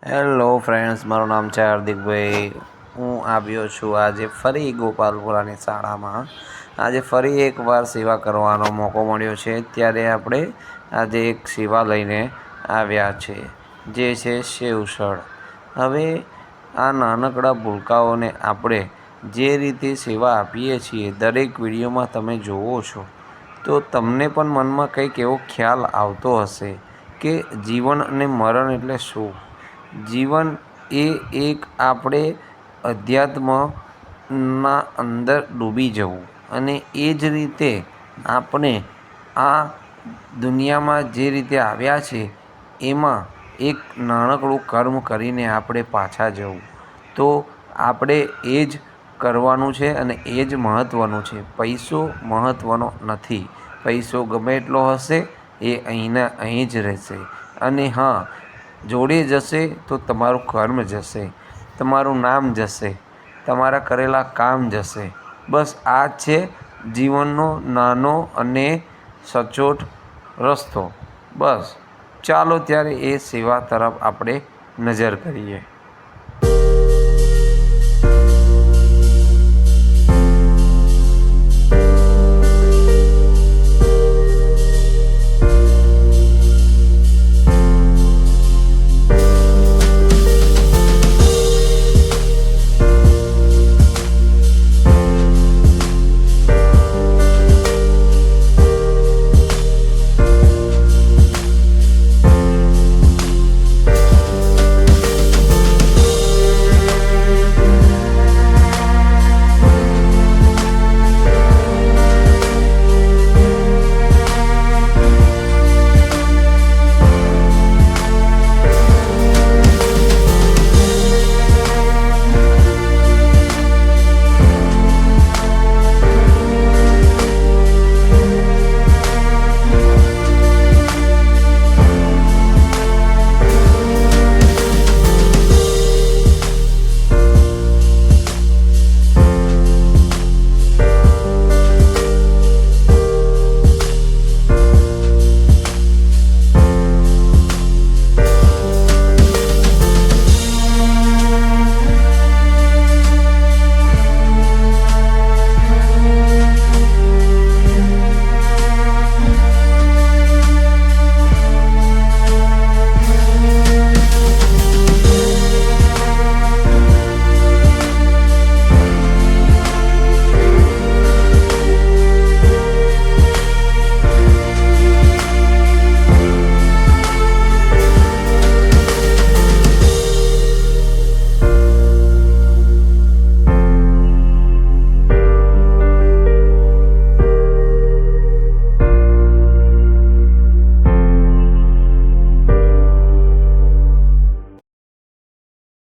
Hello friends, મારું નામ છે હાર્દિકભાઈ. હું આવ્યો છું આજે ફરી ગોપાલપુરાની શાળામાં. આજે ફરી એકવાર સેવા કરવાનો મોકો મળ્યો છે, ત્યારે આપણે આજે એક સેવા લઈને આવ્યા છે, જે છે સેવસળ. હવે આ નાનકડા ભૂલકાઓને આપણે જે રીતે સેવા આપીએ છીએ, દરેક વિડીયોમાં તમે જુઓ છો, તો તમને પણ મનમાં કંઈક એવો ખ્યાલ આવતો હશે કે જીવન અને મરણ એટલે શું. જીવન એ એક આપણે અધ્યાત્મના અંદર ડૂબી જવું, અને એ જ રીતે આપણે આ દુનિયામાં જે રીતે આવ્યા છે એમાં એક નાનકડું કર્મ કરીને આપણે પાછા જવું. તો આપણે એ જ કરવાનું છે અને એ જ મહત્ત્વનું છે. પૈસો મહત્ત્વનો નથી. પૈસો ગમે એટલો હશે, એ અહીંના અહીં જ રહેશે. અને હા, જોડે જશે તો તમારું કર્મ જશે, તમારું નામ જશે, તમારા કરેલા કામ જશે. બસ આ જ છે જીવનનો નાનો અને સચોટ રસ્તો. બસ ચાલો ત્યારે એ સેવા તરફ આપણે નજર કરીએ.